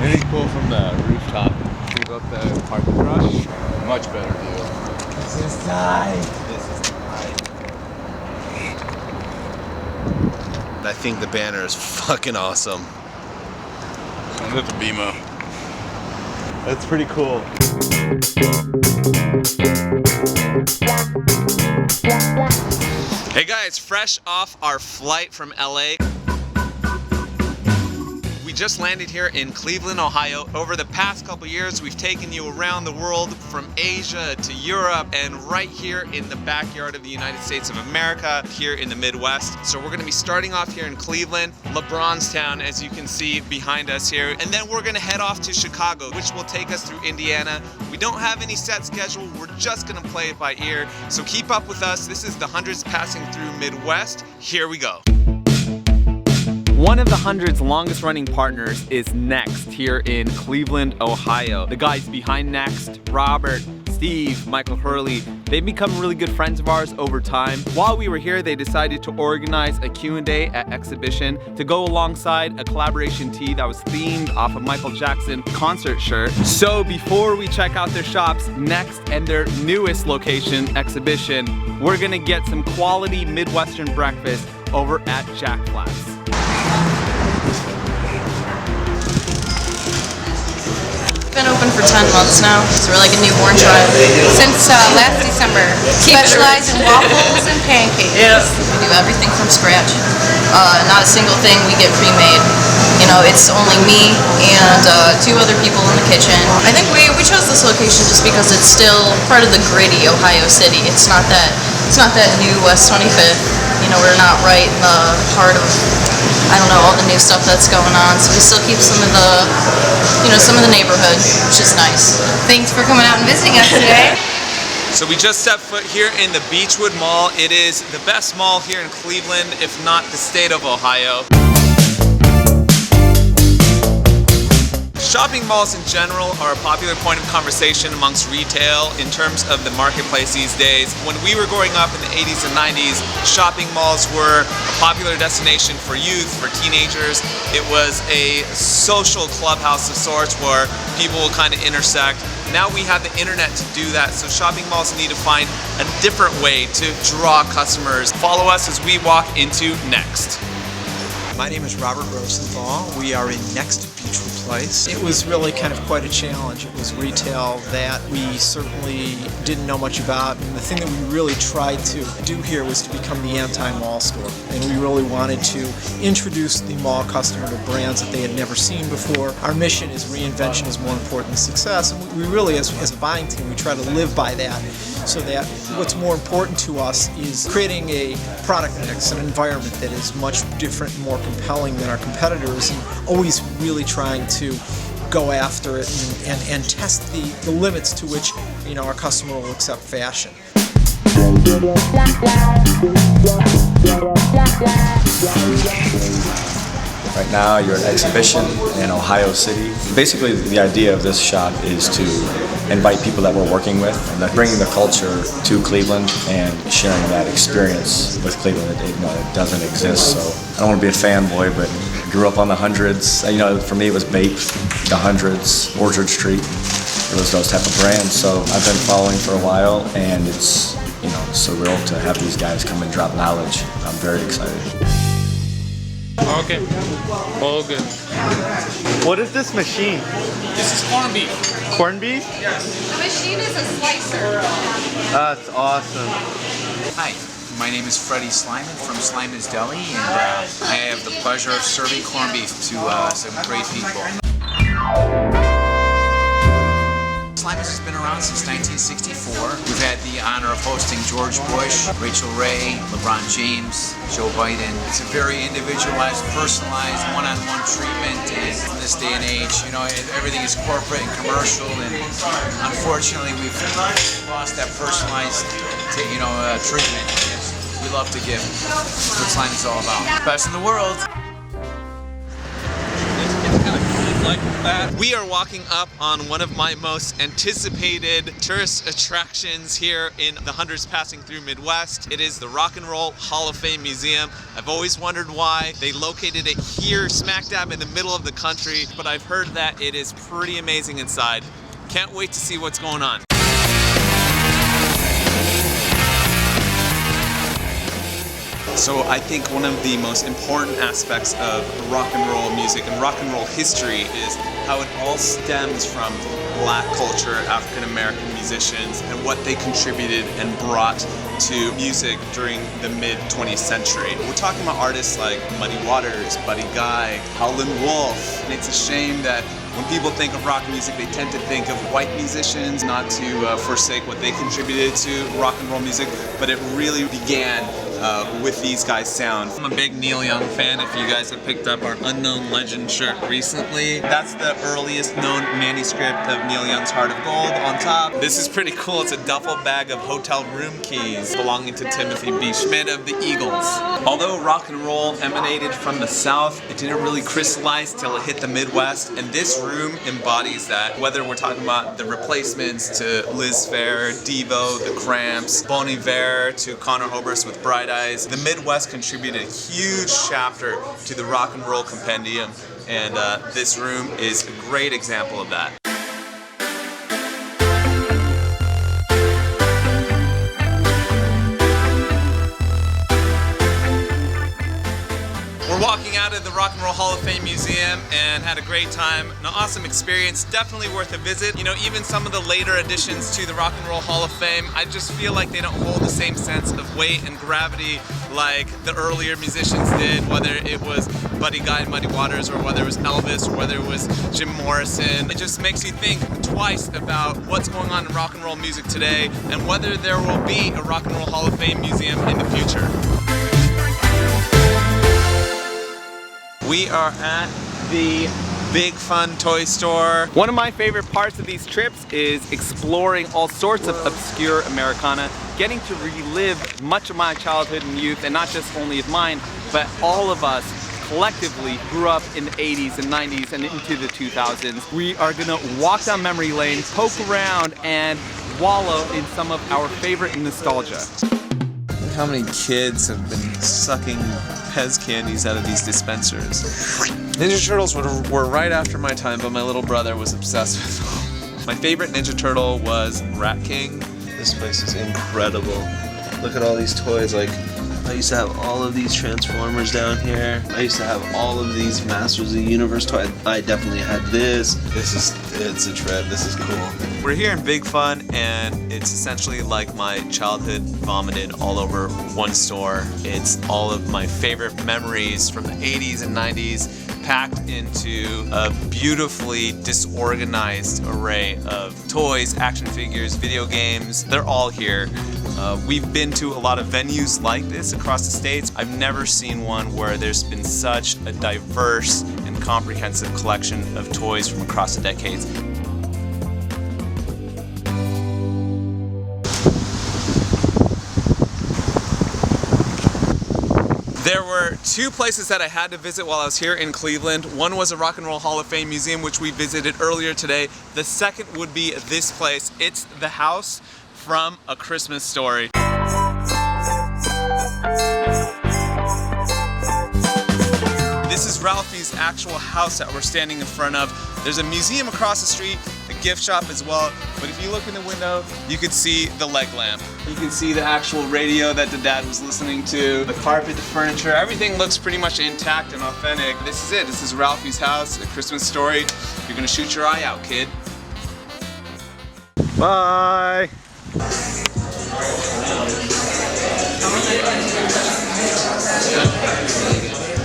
Pretty cool from the rooftop. See about the parking garage? Much better view. This is tight. This is tight. I think the banner is fucking awesome. And at the BMO. That's pretty cool. Hey guys, fresh off our flight from LA. We just landed here in Cleveland, Ohio. Over the past couple years, we've taken you around the world from Asia to Europe and right here in the backyard of the United States of America, here in the Midwest. So we're gonna be starting off here in Cleveland, LeBron's town, as you can see behind us here. And then we're gonna head off to Chicago, which will take us through Indiana. We don't have any set schedule. We're just gonna play it by ear. So keep up with us. This is the Hundreds Passing Through Midwest. Here we go. One of the Hundred's longest running partners is Next here in Cleveland, Ohio. The guys behind Next, Robert, Steve, Michael Hurley, they've become really good friends of ours over time. While we were here, they decided to organize a Q&A at Exhibition to go alongside a collaboration tee that was themed off a Michael Jackson concert shirt. So before we check out their shops, Next and their newest location, Exhibition, we're gonna get some quality Midwestern breakfast over at Jack Flat's. Been open for 10 months now, so we're like a newborn child. Since last December. Specialize in waffles and pancakes. Yes. We do everything from scratch. Not a single thing we get pre-made. You know, it's only me and two other people in the kitchen. I think we chose this location just because it's still part of the gritty Ohio City. It's not that new West 25th. You know, we're not right in the heart of, I don't know, all the new stuff that's going on. So we still keep some of the, you know, some of the neighborhood, which is nice. Thanks for coming out and visiting us today. So we just stepped foot here in the Beechwood Mall. It is the best mall here in Cleveland, if not the state of Ohio. Shopping malls in general are a popular point of conversation amongst retail in terms of the marketplace these days. When we were growing up in the 80s and 90s, shopping malls were a popular destination for youth, for teenagers. It was a social clubhouse of sorts where people will kind of intersect. Now we have the internet to do that, so shopping malls need to find a different way to draw customers. Follow us as we walk into Next. My name is Robert Rosenthal. We are in Next Beechwood Place. It was really kind of quite a challenge. It was retail that we certainly didn't know much about, and the thing that we really tried to do here was to become the anti-mall store. And we really wanted to introduce the mall customer to brands that they had never seen before. Our mission is reinvention is more important than success, and we really, as a buying team, we try to live by that, so that what's more important to us is creating a product mix, an environment that is much different and more compelling than our competitors, and always really trying to go after it and test the limits to which, you know, our customer will accept fashion. Right now you're at Exhibition in Ohio City. Basically the idea of this shop is to invite people that we're working with and bringing the culture to Cleveland and sharing that experience with Cleveland. It doesn't exist, so I don't want to be a fanboy, but I grew up on the Hundreds. You know, for me it was Bape, the Hundreds, Orchard Street. It was those type of brands, so I've been following for a while, and it's, you know, surreal to have these guys come and drop knowledge. I'm very excited. Okay, all good. What is this machine? This is corned beef. Corned beef? Yes. The machine is a slicer. That's awesome. Hi, my name is Freddie Slyman from Slyman's Deli, and I have the pleasure of serving corned beef to some great people. Slyman's has been around since 1964. We've had the honor of hosting George Bush, Rachel Ray, LeBron James, Joe Biden. It's a very individualized, personalized, one-on-one treatment, and in this day and age, you know, everything is corporate and commercial, and unfortunately we've lost that personalized, treatment. We love to give. That's what Slyman's all about. Best in the world. It's kind of cool. It's like We are walking up on one of my most anticipated tourist attractions here in the Hundreds Passing Through Midwest. It is the Rock and Roll Hall of Fame Museum. I've always wondered why they located it here smack dab in the middle of the country, but I've heard that it is pretty amazing inside. Can't wait to see what's going on. So I think one of the most important aspects of rock and roll music and rock and roll history is how it all stems from Black culture, African American musicians, and what they contributed and brought to music during the mid-20th century. We're talking about artists like Muddy Waters, Buddy Guy, Howlin' Wolf, and it's a shame that when people think of rock music, they tend to think of white musicians, not to forsake what they contributed to rock and roll music, but it really began with these guys' sound. I'm a big Neil Young fan. If you guys have picked up our Unknown Legend shirt recently, that's the earliest known manuscript of Neil Young's Heart of Gold on top. This is pretty cool. It's a duffel bag of hotel room keys belonging to Timothy B. Schmidt of the Eagles. Although rock and roll emanated from the South, it didn't really crystallize till it hit the Midwest, and this room embodies that. Whether we're talking about the Replacements to Liz Phair, Devo, The Cramps, Bon Iver to Conor Oberst with Bright Eyes, the Midwest contributed a huge chapter to the rock and roll compendium, and this room is a great example of that. We're walking out of the Rock and Roll Hall of Fame Museum and had a great time. An awesome experience, definitely worth a visit. You know, even some of the later additions to the Rock and Roll Hall of Fame, I just feel like they don't hold the same sense of weight and gravity like the earlier musicians did, whether it was Buddy Guy and Muddy Waters, or whether it was Elvis, or whether it was Jim Morrison. It just makes you think twice about what's going on in rock and roll music today and whether there will be a Rock and Roll Hall of Fame museum in the future. We are at the Big Fun Toy Store. One of my favorite parts of these trips is exploring all sorts of obscure Americana, getting to relive much of my childhood and youth, and not just only of mine, but all of us collectively grew up in the 80s and 90s and into the 2000s. We are gonna walk down memory lane, poke around, and wallow in some of our favorite nostalgia. Look how many kids have been sucking Pez candies out of these dispensers. Ninja Turtles were right after my time, but my little brother was obsessed with them. My favorite Ninja Turtle was Rat King. This place is incredible. Look at all these toys. Like, I used to have all of these Transformers down here. I used to have all of these Masters of the Universe toys. I definitely had this. It's a trip. This is cool. We're here in Big Fun, and it's essentially like my childhood vomited all over one store. It's all of my favorite memories from the 80s and 90s packed into a beautifully disorganized array of toys, action figures, video games. They're all here. We've been to a lot of venues like this across the states. I've never seen one where there's been such a diverse and comprehensive collection of toys from across the decades. There were two places that I had to visit while I was here in Cleveland. One was a Rock and Roll Hall of Fame museum, which we visited earlier today. The second would be this place. It's the house from A Christmas Story. This is Ralphie's actual house that we're standing in front of. There's a museum across the street, a gift shop as well, but if you look in the window, you can see the leg lamp. You can see the actual radio that the dad was listening to, the carpet, the furniture, everything looks pretty much intact and authentic. This is it, this is Ralphie's house, A Christmas Story. You're gonna shoot your eye out, kid. Bye!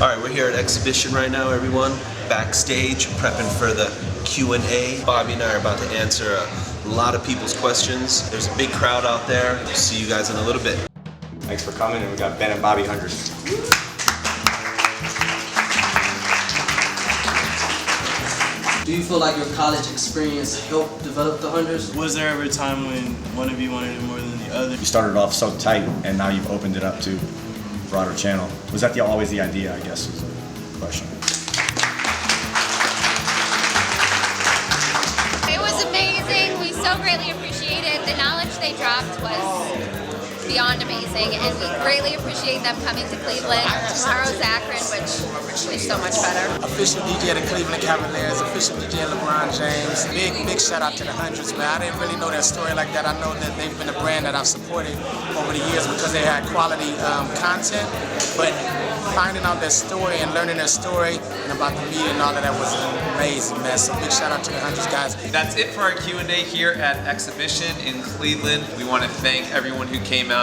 Alright, we're here at Exhibition right now, everyone. Backstage, prepping for the Q&A. Bobby and I are about to answer a lot of people's questions. There's a big crowd out there. We'll see you guys in a little bit. Thanks for coming, and we got Ben and Bobby Hundreds. Do you feel like your college experience helped develop the Hundreds? Was there ever a time when one of you wanted it more than the other? You started off so tight, and now you've opened it up to a broader channel. Was that always the idea, I guess, is the question. greatly appreciated. The knowledge they dropped was beyond amazing, and we greatly appreciate them coming to Cleveland. Tomorrow's Akron, which is so much better. Official DJ of the Cleveland Cavaliers, official DJ of LeBron James. Big shout out to the Hundreds, man. I didn't really know their story like that. I know that they've been a brand that I've supported over the years because they had quality content, but finding out their story and learning their story and about the media and all of that was amazing, man. So big shout out to the Hundreds guys. That's it for our Q&A here at Exhibition in Cleveland. We want to thank everyone who came out.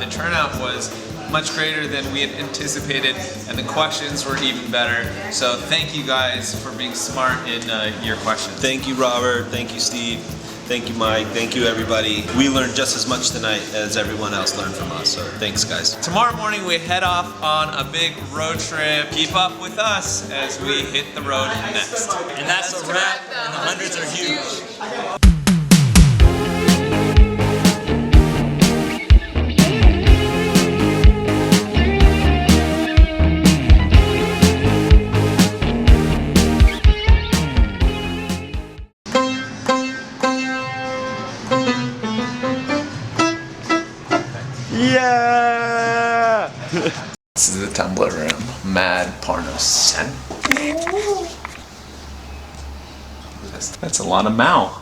The turnout was much greater than we had anticipated, and the questions were even better. So thank you guys for being smart in your questions. Thank you, Robert. Thank you, Steve. Thank you, Mike. Thank you, everybody. We learned just as much tonight as everyone else learned from us, so thanks, guys. Tomorrow morning we head off on a big road trip. Keep up with us as we hit the road next. And that's a wrap, and the Hundreds are huge. Yeah! This is the Tumblr room. Mad Pornos. That's a lot of Mao.